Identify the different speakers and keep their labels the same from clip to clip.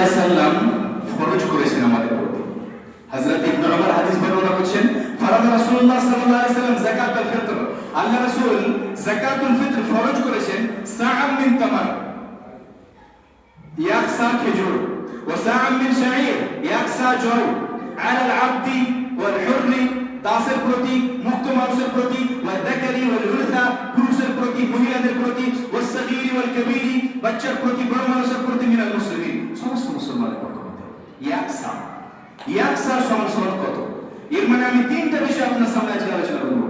Speaker 1: আলাইহি সাল্লাম ফরজ করেছেন আমাদের প্রতি। হযরত ইবনে উমর হাদিস বর্ণনা করছেন, ফরজ রাসূলুল্লাহ সাল্লাল্লাহু আলাইহি সাল্লাম যাকাতুল ফিতর, আল্লাহ রাসূল যাকাতুল ফিতর ফরজ করেছেন সাআম মিন তামার, এক সা খেজুর, ওয়া সাআম মিন শাঈর, এক সা জৌ, আলাল আবদি ওয়াল হুররি, দাসের প্রতি, মুক্ত মানুষের প্রতি, ওয়া যাকারি ওয়াল উনসা, পুরুষের প্রতি, মহিলাদের প্রতি, ওয়াস সাগীরি ওয়াল কাবীরি, বাচ্চার প্রতি, বড় মানুষের প্রতি, মিনাল মুসলিমিন, সমস্ত মুসলমানের পক্ষ থেকে ইয়াকসা। ইয়াকসা সমান কত? এর মানে আমি তিনটা বিষয় আপনার সামনে আজকে আলোচনা করব।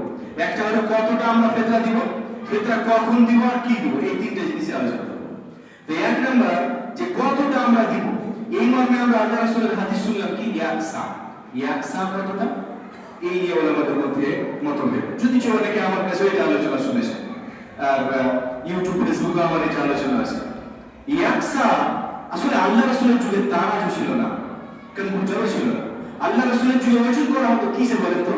Speaker 1: একটা হলো কতটা আমরা ফিতরা দিব, ফিতরা কখন দিব আর কি দিব, এই তিনটা জিনিস আলোচনা করব। তো এক নাম্বার যে কতটা আমরা দিব, এই মর্মে আমরা আল্লাহ রাসূলের হাদিস শুনলাম কি ইয়াকসা। ইয়াকসা কতটা, এই নিয়ে ওলামাদের মধ্যে মতভেদ। যদি কেউ অনেকে আমার কাছে এটা আলোচনা শুনেছেন, আর ইউটিউব ফেসবুকে আমার এটা আলোচনা আছে। ইয়াকসা আসলে আল্লাহ রাসূলের যুগে তারাজু ছিল না, কম্পিউটারও ছিল না। আল্লাহ রাসূলের যুগে ওজন করা হতো কিসে বলেন তো?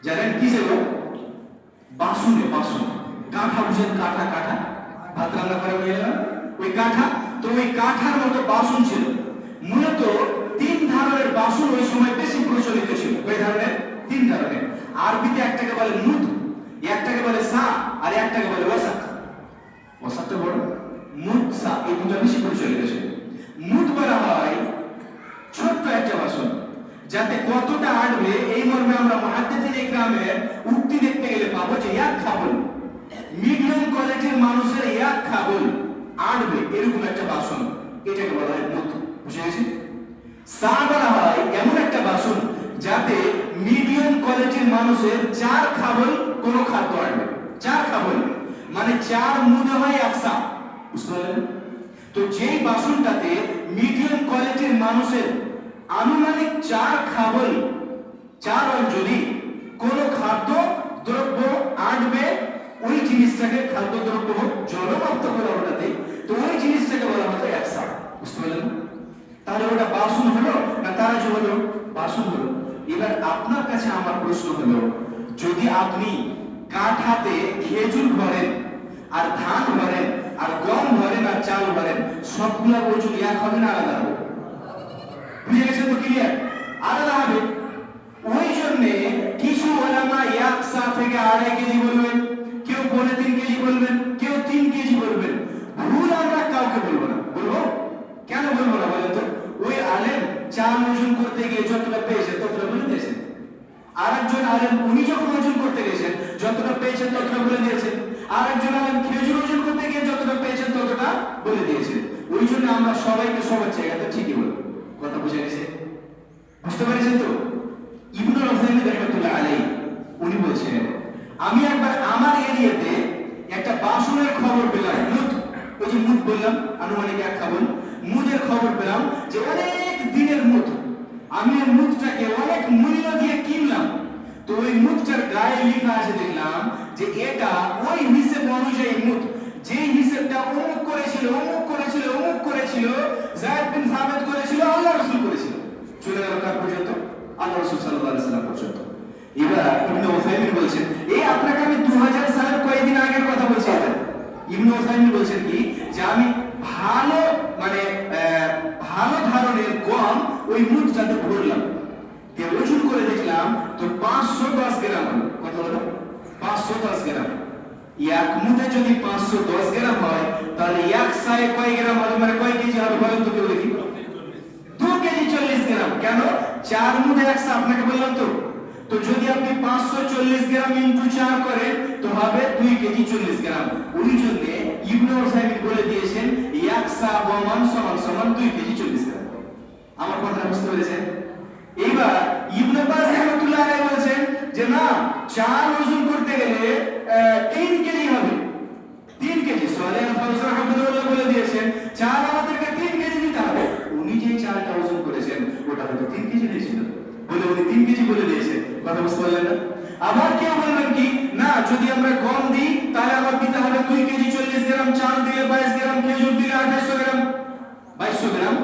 Speaker 1: জানেন কিসে? বাসনে, বাসন, কাঠা, বুঝেন কাঠা, কাঠা ভাত রান্না করে নিয়ে এলাম ওই কাঠা। তো ওই কাঠার মতো বাসন ছিল। মূলত তিন ধরনের বাসন ওই সময় বেশি প্রচলিত ছিল। কয় ধরনের? তিন ধরনের। আরবিতে একটাকে বলে মুদ, একটাকে বলে সা, আর একটাকে বলে ওয়াসাক। ওয়াসাকটা বড়, মুদ সা, এই দুটো বেশি প্রচলিত ছিল। মুদ বলা হয় ছোট্ট একটা বাসন, যাতে কতটা আটবে এই মর্মে আমরা মুহাদ্দিসিন ইকরামের উক্তি দেখতে গেলে পাবো যে এক খাবল, মিডিয়াম কোয়ালিটির মানুষের এক খাবল আটবে এরকম একটা বাসন, এটাকে বলা হয় মুদ। বুঝে গেছি? সা বলা হয় এমন একটা বাসন যাতে মিডিয়াম কোয়ালিটির মানুষের চার খাবল কোন খাদ্য আটবে। চার খাবল মানে চার মুদ হয় এক সা। বুঝতে পারলেন? তো যেই বাসনটাতে মিডিয়াম কোয়ালিটির মানুষের আনুমানিক চার খাবল, চার অঞ্জলি কোন খাদ্য দ্রব্য আটবে, ওই জিনিসটাকে খাদ্য দ্রব্য জলমাপ্ত করা ওটাতে, তো ওই জিনিসটাকে বলা হতো এক সা। বুঝতে পারলেন? তাহলে ওটা বাসন হলো না তারাজু হলো? বাসন হলো। এবার আপনার কাছে আমার প্রশ্ন হলো, যদি আপনি কাঠাতে খেজুর ভরেন আর ধান ভরেন আর গম ভরেন আর চাল ভরেন, সবগুলা ওজন এক হবে না আলাদা হবে? বুঝে গেছে তো? ক্লিয়ার? আলাদা হবে। ওই জন্য কিছু ওলামা এক সা থেকে 2.5 কেজি বলবেন, কেউ 3.5 কেজি বলবেন, কেউ 3 কেজি বলবেন। ভুল আমরা কাউকে বলবো না। বলবো কেন বলবো না বলেন তো? ওই আলেম চাল ওজন করতে গিয়ে যতটা পেয়েছেন ততটা বলে দিয়েছেন, আর একজন আলেম উনি যখন ওজন করতে গেছেন যতটা পেয়েছেন ততটা বলে দিয়েছেন, আর একজন আলেম খেজুর ওজন করতে গিয়ে যতটা পেয়েছেন ততটা বলে দিয়েছেন। ওই জন্য আমরা সবাইকে সবার জায়গাতে ঠিকই বলবো। কথা বুঝে গেছে? বুঝতে পেরেছেন তো? ইবনে রাহমাতুল্লাহ রাহমাতুল্লাহ আলাইহি উনি বলছেন, আমি একবার আমার এরিয়াতে একটা বাসনের খবর পেলাম, মুদ, ওই যে মুদ বললাম আনুমানিক এক খাবল, মুদের খবর পেলাম যে অনেক দিনের মুদ। আমি এই মুদটাকে অনেক মূল্য দিয়ে কিনলাম। তো ওই মুদটার গায়ে লেখা আছে, দেখলাম যে এটা ওই হিসেব অনুযায়ী মুদ, যে হিসেবটা অমুক করেছিল, অমুক করেছিল, অমুক করেছিল, যায়েদ বিন সাবিত করেছিল, আল্লাহ রাসূল করেছিল। চলে গেল কার পর্যন্ত? আল্লাহ রাসূল সাল্লাল্লাহু আলাইহি ওয়াসাল্লাম পর্যন্ত। এবার ইবনে উসাইমিন বলছেন, এই আপনাকে আমি 2000 সালের কয়েকদিন আগের কথা বলছি। ইবনে উসাইমিন বলছেন কি যে আমি ভালো মানে ভালো ধরনের গম ওই মুদটাতে ভরলাম, যে ওজন করে দেখলাম তো 510 গ্রাম হলো। কত হলো? 510 গ্রাম। এক মুদে যদি 510 গ্রাম হয় তাহলে এক সায়ে কয় গ্রাম হবে, মানে কয় কেজি হবে বলেন তো কেউ দেখি? 2 কেজি 40 গ্রাম। কেন? 4 মুদে 100 আপনাকে বললাম তো। তো যদি আপনি 540 গ্রাম ইনটু 4 করেন তো হবে 2 কেজি 40 গ্রাম। ওই জন্য ইবনে উসাইমিন বলে দিয়েছেন এক সা গমান সমান সমান 2 কেজি 40 গ্রাম। আমার কথা বুঝতে পেরেছেন? এইবার ইবনে বাজ রাহমাতুল্লাহ আলাইহি বলেছেন যে না, চাল ওজন করতে গেলে 3 কেজি হবে। 3 কেজি সালেহ ফাউজান রাহমাতুল্লাহ বলে দিয়েছেন চাল আমাদেরকে 3 কেজি দিতে হবে। উনি যে চালটা ওজন করেছেন ওটা হয়তো 3 কেজি হয়েছিল বলে উনি 3 কেজি বলে দিয়েছেন। কথা বুঝতে পারলেন না? আবার কেউ বললেন কি না, যদি আমরা গম দিই তাহলে আমার দিতে হবে 2 কেজি 40 গ্রাম, চাল দিলে 22 গ্রাম, খেজুর দিলে 2800 গ্রাম, 2200 গ্রাম,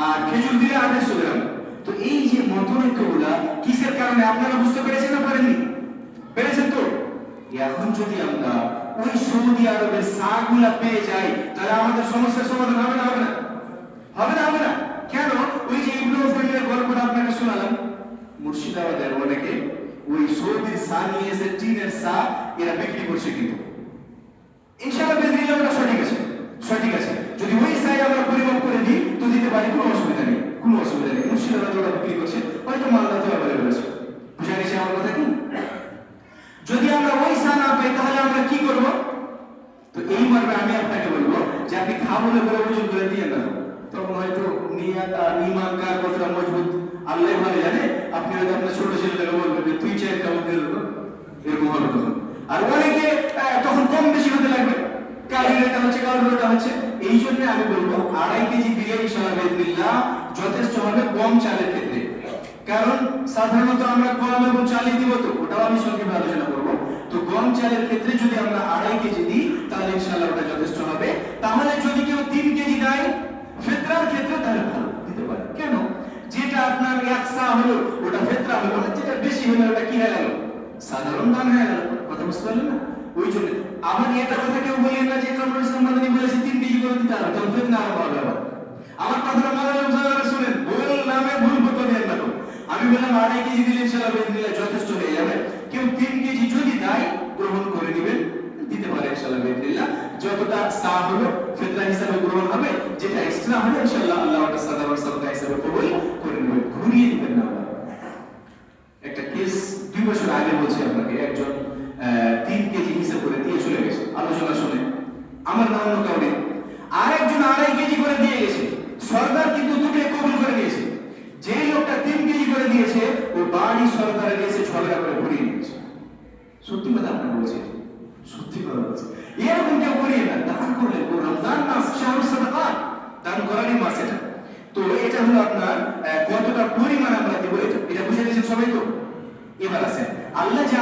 Speaker 1: আর খেজুর দিলে 2800 গ্রাম। তো এই যে মতনৈক্যগুলা কিসের কারণে আপনারা বুঝতে পেরেছেন না পারেননি? পেরেছেন তো? এখন যদি আমরা ওই সৌদি আরবের সাগুলা পেয়ে যাই তাহলে আমাদের সমস্যার সমাধান হবে না? হবে না? হবে না? ওই সৌদির সা নিয়ে এসে টিনের সা এরা বিক্রি করছে কিন্তু ইনশাআল্লাহ বেদিলে ওটা সঠিক আছে যদি ওই সাই আমরা পরিমাপ করে দিই তো দিতে পারি, কোনো অসুবিধা নেই মুর্শিদাবাদে ওরা বিক্রি করছে, হয়তো মালদাতে অ্যাভেলেবল আছে। বুঝা গেছে আমার কথা কি? যদি আমরা ওই সা না পাই তাহলে আমরা কি করব? তো এই মর্মে আমি আপনাকে বলবো যে আপনি খাবলে বলে ওজন করে দিয়ে না, তখন হয়তো নিয়াত আর ঈমান কার কতটা মজবুত আল্লাহ ভালো জানে। আপনি হয়তো আপনার ছোট ছেলেটাকে বলবেন যে তুই চাই কেমন দেবো, এরকম হবে তখন। আর অনেকে তখন কম বেশি হতে লাগবে, কারোর এটা হচ্ছে কারোর ওটা হচ্ছে। এই জন্য আমি বলবো 2.5 কেজি দিলে ইনশাআল্লাহ বিসমিল্লাহ যথেষ্ট হবে কম চালের ক্ষেত্রে। কারণ সাধারণত আমরা গম এবং চালই দিব, তো ওটাও আমি সংক্ষেপে আলোচনা করবো। তো গম চালের ক্ষেত্রে যদি আমরা 2.5 কেজি দিই তাহলে ইনশাআল্লাহ ওটা যথেষ্ট হবে। তাহলে যদি কেউ 3 কেজি দেয় ফিতরার ক্ষেত্রে তাহলে ভালো দিতে পারে। কেন? যেটা আপনার একসা হলো ওটা ফিতরা হলো না, যেটা বেশি হলো ওটা কি হয়ে গেল? সাধারণ দান হয়ে গেল। কথা বুঝতে পারলেন না? ওই জন্য আবার এটা কথা কেউ বলেন না যে কামরুল ইসলাম মাদানী বলেছে 3 কেজি করে দিতে হবে, তখন ফিতনা আরম্ভ হবে। আমার কথাটা মাদানী শুনেন, ভুল নামে ভুল কথা দেন না। আমি বললাম 2.5 কেজি দিলে ইনশাআল্লাহ বিসমিল্লাহ যথেষ্ট হয়ে যাবে। কেউ 3 কেজি যদি দেয় গ্রহণ করে নেবেন, দিতে পারে ইনশাআল্লাহ বিসমিল্লাহ। যতটা সা হলো ফিতরা হিসাবে গ্রহণ হবে, যেটা এক্সট্রা হবে ইনশাআল্লাহ আল্লাহ ওটা সাধারণ সাদকা হিসাবে কবুল করে নেবেন, ঘুরিয়ে দিবেন না। একটা কেস 2 বছর আগে বলছি আপনাকে, একজন 3 কেজি হিসাব করে দিয়ে চলে গেছে আলোচনা শুনে, আমার নাম অন্য কাউরে। আরেকজন 2.5 কেজি করে দিয়ে গেছে, সরকার কিন্তু দুটোই কবুল করে নিয়েছে। যে লোকটা 3 কেজি করে দিয়েছে ও বাড়ি সরকারে এসে ঝগড়া করে ভরিয়ে নিয়েছে। সত্যি কথা আপনাকে বলছি, সত্যি কথা বলছি। এরকম কেউ করিয়ে না, দান করলে রমজান মাস শাহরুল সাদাকাত, দান করারই মাস এটা। তো এটা হলো আপনার কতটা পরিমাণ আমরা দেবো, এটা বুঝে গেছেন সবাই। তো এবার আছে আল্লাহ যে